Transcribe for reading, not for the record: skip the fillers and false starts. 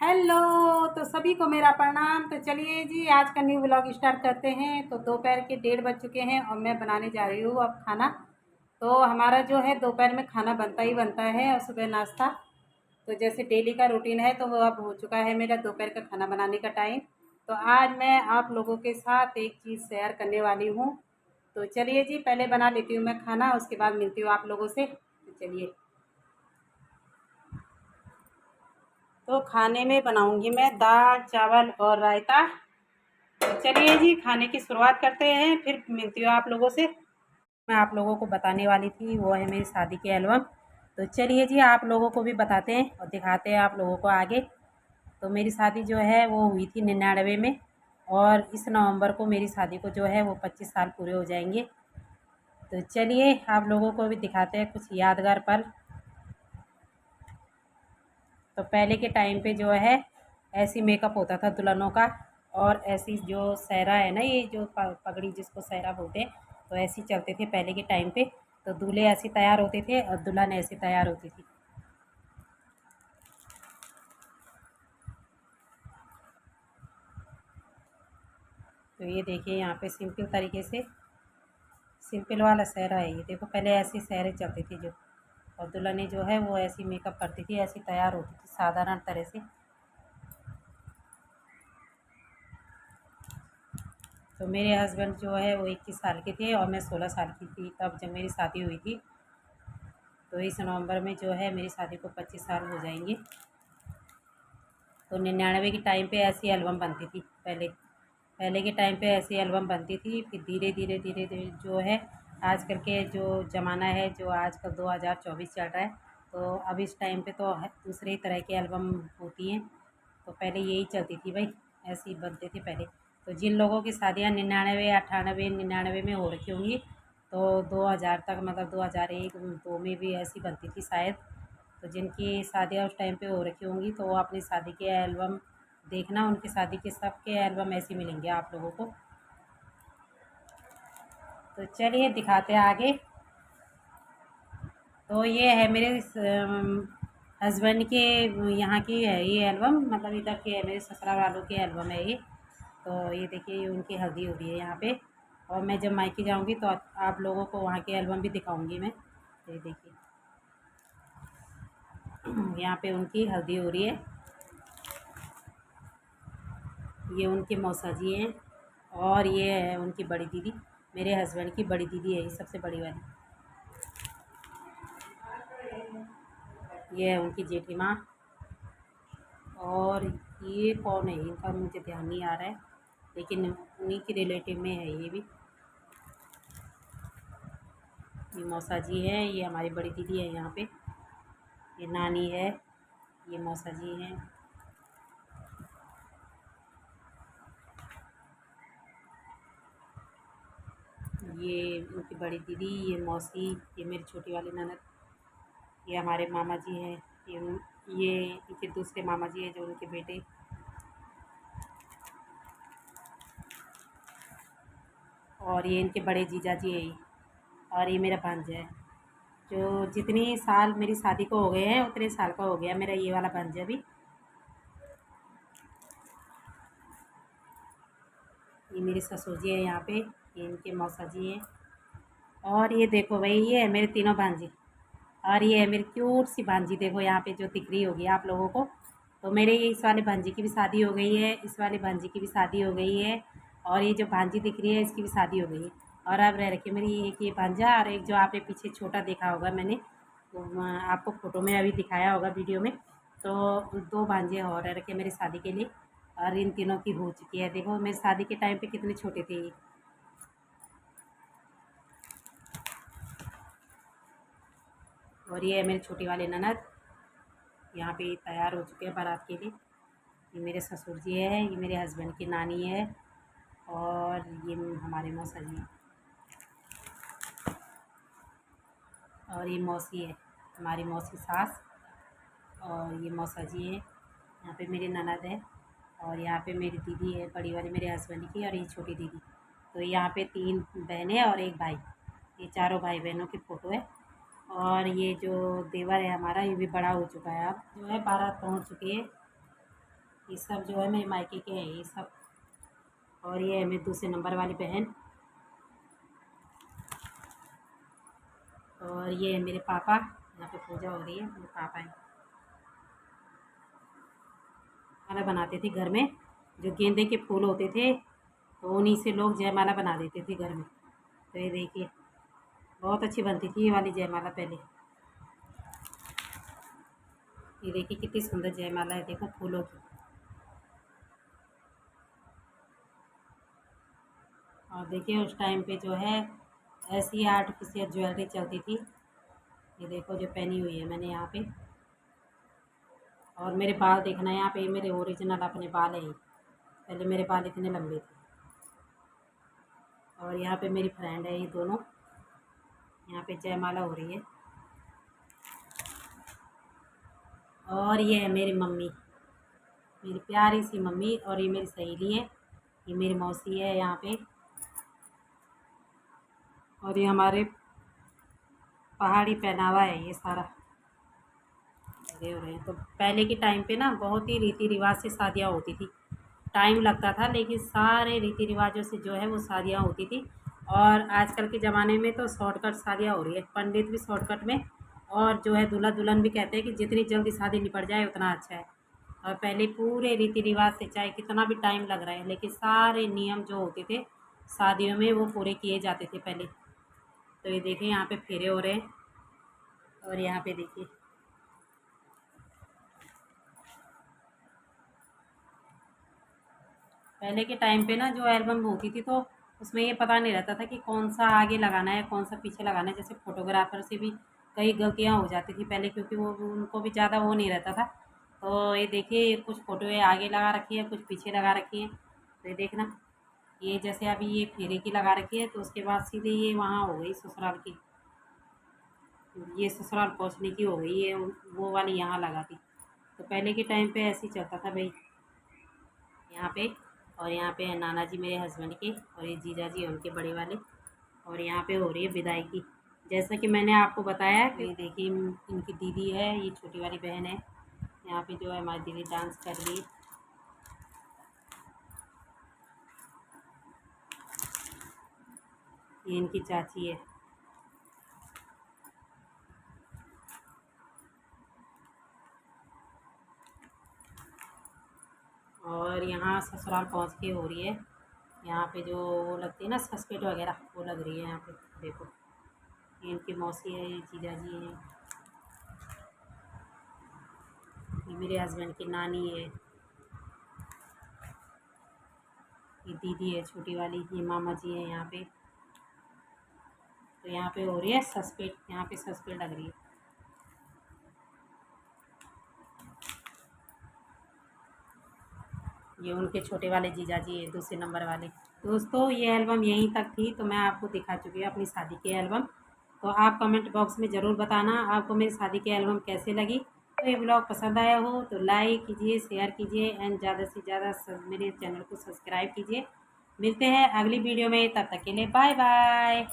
Hello. तो सभी को मेरा प्रणाम। तो चलिए जी, आज का न्यू व्लॉग स्टार्ट करते हैं। तो दोपहर के 1:30 बज चुके हैं और मैं बनाने जा रही हूँ अब खाना। तो हमारा जो है दोपहर में खाना बनता ही बनता है और सुबह नाश्ता। तो जैसे डेली का रूटीन है, तो वो अब हो चुका है मेरा दोपहर का खाना बनाने का टाइम। तो आज मैं आप लोगों के साथ एक चीज़ शेयर करने वाली हूँ। तो चलिए जी, पहले बना लेती हूँ मैं खाना, उसके बाद मिलती हूँ आप लोगों से। तो चलिए। तो खाने में बनाऊंगी मैं दाल चावल और रायता। तो चलिए जी, खाने की शुरुआत करते हैं, फिर मिलती हूँ आप लोगों से। मैं आप लोगों को बताने वाली थी वो है मेरी शादी के एल्बम। तो चलिए जी, आप लोगों को भी बताते हैं और दिखाते हैं आप लोगों को आगे। तो मेरी शादी जो है वो हुई थी 99 में, और इस नवंबर को मेरी शादी को जो है वो 25 साल पूरे हो जाएंगे। तो चलिए आप लोगों को भी दिखाते हैं कुछ यादगार पल। तो पहले के टाइम पे जो है ऐसी मेकअप होता था दुल्हनों का, और ऐसी जो सहरा है ना, ये जो पगड़ी जिसको सहरा बोलते हैं, तो ऐसी चलते थे पहले के टाइम पे। तो दूल्हे ऐसे तैयार होते थे और दुल्हन ऐसे तैयार होती थी। तो ये देखिए यहाँ पे सिंपल तरीके से, सिंपल वाला सहरा है ये। देखो पहले ऐसी सहरे चलती थी जो, और दुल्हनें जो है वो ऐसी मेकअप करती थी, ऐसी तैयार होती थी साधारण तरह से। तो मेरे हस्बैंड जो है वो 21 साल के थे और मैं 16 साल की थी तब जब मेरी शादी हुई थी। तो इस नवंबर में जो है मेरी शादी को 25 साल हो जाएंगे। तो 99 के टाइम पे ऐसी एल्बम बनती थी पहले। पहले के टाइम पे ऐसी एल्बम बनती थी, फिर धीरे धीरे धीरे धीरे जो है आजकल के जो ज़माना है, जो आजकल 2024 चल रहा है, तो अब इस टाइम पे तो दूसरे ही तरह की एल्बम होती हैं। तो पहले यही चलती थी भाई, ऐसे ही बनते थे पहले। तो जिन लोगों की शादियाँ 99 98 99 में हो रखी होंगी, तो 2000 तक, मतलब 2001 2 में भी ऐसी बनती थी शायद। तो जिनकी शादियाँ उस टाइम पे हो रखी होंगी तो वो अपनी शादी के एल्बम देखना, उनकी शादी के सबके एल्बम ऐसे मिलेंगे आप लोगों को। तो चलिए दिखाते हैं आगे। तो ये है मेरे हस्बैंड के यहाँ की है ये एल्बम, मतलब इधर के है, मेरे ससुराल वालों की एल्बम है ये। तो ये देखिए, ये उनकी हल्दी हो रही है यहाँ पे। और मैं जब मायके जाऊँगी तो आप लोगों को वहाँ की एल्बम भी दिखाऊंगी मैं। तो ये देखिए यहाँ पे उनकी हल्दी हो रही है। ये उनके मौसा जी हैं, और ये है उनकी बड़ी दीदी। मेरे हस्बैंड की बड़ी दीदी है ये, सबसे बड़ी वाली। ये है उनकी जेठी माँ। और ये कौन है इनका मुझे ध्यान नहीं आ रहा है, लेकिन उन्हीं की रिलेटिव में है ये भी। ये मौसा जी है, ये हमारी बड़ी दीदी है यहाँ पे। ये नानी है, ये मौसा जी हैं। ये उनकी बड़ी दीदी, ये मौसी, ये मेरी छोटी वाली ननद। ये हमारे मामा जी हैं। ये इनके दूसरे मामा जी हैं जो उनके बेटे। और ये इनके बड़े जीजा जी है ये। और ये मेरा भांजा है, जो जितनी साल मेरी शादी को हो गए हैं उतने साल का हो गया मेरा ये वाला भांजा भी। ये मेरे ससुर जी है यहाँ पे, ये इनके मौसा जी हैं। और ये देखो भाई, ये है मेरे तीनों भांजी। और ये है मेरी क्यूट सी भांजी, देखो यहाँ पे जो दिख रही होगी आप लोगों को। तो मेरे ये इस वाले भांजी की भी शादी हो गई है, इस वाले भांजी की भी शादी हो गई है। और ये जो भांजी दिख रही है इसकी भी शादी हो गई है। और अब रह रखी मेरी एक ये भांजा, और एक जो आपने पीछे छोटा देखा होगा मैंने, तो आपको फ़ोटो में अभी दिखाया होगा वीडियो में। तो 2 भांजे और रह रखे मेरी शादी के लिए। और इन तीनों की हो चुकी है, देखो मेरी शादी के टाइम पे कितने छोटे थे ये। और ये है मेरी छोटी वाली ननद, यहाँ पे तैयार हो चुके हैं बारात के लिए। ये मेरे ससुर जी है, ये मेरे हस्बैंड की नानी है, और ये हमारे मौसा जी हैं। और ये मौसी है, हमारी मौसी सास। और ये मौसा जी हैं, यहाँ पे मेरी ननद है। और यहाँ पे मेरी दीदी है बड़ी वाली मेरे हस्बैंड की, और ये छोटी दीदी। तो यहाँ पे 3 बहनें और 1 भाई, ये चारों भाई बहनों की फ़ोटो है। और ये जो देवर है हमारा, ये भी बड़ा हो चुका है, अब जो है बारात पहुँच चुकी है। ये सब जो है मेरे मायके के हैं ये सब। और ये है मेरे दूसरे नंबर वाली बहन, और ये है मेरे पापा। यहाँ पे पूजा हो रही है, मेरे पापा हैं, माला बनाते थे घर में। जो गेंदे के फूल होते थे तो उन्हीं से लोग जयमाला बना देते थे घर में। तो ये देखिए बहुत अच्छी बनती थी ये वाली जयमाला पहले। ये देखिए कितनी सुंदर जयमाला है, देखो फूलों की। और देखिए उस टाइम पे जो है ऐसी आर्टिफिशियल ज्वेलरी चलती थी। ये देखो जो पहनी हुई है मैंने यहाँ पे। और मेरे बाल देखना, यहाँ पे मेरे ओरिजिनल अपने बाल हैं। पहले मेरे बाल इतने लंबे थे। और यहाँ पे मेरी फ्रेंड है ये दोनों, यहाँ पे जयमाला हो रही है। और ये है मेरी मम्मी, मेरी प्यारी सी मम्मी। और ये मेरी सहेली है, ये मेरी मौसी है यहाँ पे। और ये हमारे पहाड़ी पहनावा है ये सारा लगे हो रहे हैं। तो पहले के टाइम पे ना बहुत ही रीति रिवाज से शादियाँ होती थी। टाइम लगता था लेकिन सारे रीति रिवाजों से जो है वो शादियाँ होती थी। और आजकल के ज़माने में तो शॉर्टकट शादियाँ हो रही है, पंडित भी शॉर्टकट में। और जो है दूल्हा दुल्हन भी कहते हैं कि जितनी जल्दी शादी निपट जाए उतना अच्छा है। और पहले पूरे रीति रिवाज से चाहे कितना भी टाइम लग रहा है लेकिन सारे नियम जो होते थे शादियों में वो पूरे किए जाते थे पहले। तो ये देखिए यहाँ पे फेरे हो रहे हैं। और यहाँ पे देखिए पहले के टाइम पे ना जो एल्बम होती थी तो उसमें ये पता नहीं रहता था कि कौन सा आगे लगाना है कौन सा पीछे लगाना है। जैसे फ़ोटोग्राफ़र से भी कई गलतियाँ हो जाती थी पहले, क्योंकि वो उनको भी ज़्यादा वो नहीं रहता था। तो ये देखिए कुछ फ़ोटो ये आगे लगा रखी है, कुछ पीछे लगा रखी है। तो ये देखना, ये जैसे अभी ये फेरे की लगा रखी है तो उसके बाद सीधे ये वहाँ हो गई ससुराल की, ये ससुराल पहुँचने की हो गई, ये वो वाली यहाँ लगा थी। तो पहले के टाइम पे ऐसे ही चलता था भाई यहाँ पे। और यहाँ पे है नाना जी मेरे हस्बैंड के, और ये जीजा जी हैं उनके बड़े वाले। और यहाँ पे हो रही है विदाई की, जैसा कि मैंने आपको बताया कि ये देखिए इनकी दीदी है, ये छोटी वाली बहन है। यहाँ पे जो है हमारी दीदी डांस कर रही है। ये इनकी चाची है। और यहाँ ससुराल पहुँच के हो रही है, यहाँ पे जो वो लगती है ना सस्पेट वगैरह वो लग रही है यहाँ पे। देखो ये इनकी मौसी है, ये जीजा जी हैं, ये मेरे हस्बैंड की नानी है, ये दीदी है छोटी वाली, ये मामा जी हैं यहाँ पे। तो यहाँ पे हो रही है सस्पेट, यहाँ पे सस्पेट लग रही है। ये उनके छोटे वाले जीजा जी है, दूसरे नंबर वाले। दोस्तों ये एल्बम यहीं तक थी, तो मैं आपको दिखा चुकी हूँ अपनी शादी की एल्बम। तो आप कमेंट बॉक्स में ज़रूर बताना आपको मेरी शादी की एल्बम कैसे लगी। तो ये ब्लॉग पसंद आया हो तो लाइक कीजिए, शेयर कीजिए एंड ज़्यादा से ज़्यादा मेरे चैनल को सब्सक्राइब कीजिए। मिलते हैं अगली वीडियो में, तब तक के लिए बाय बाय।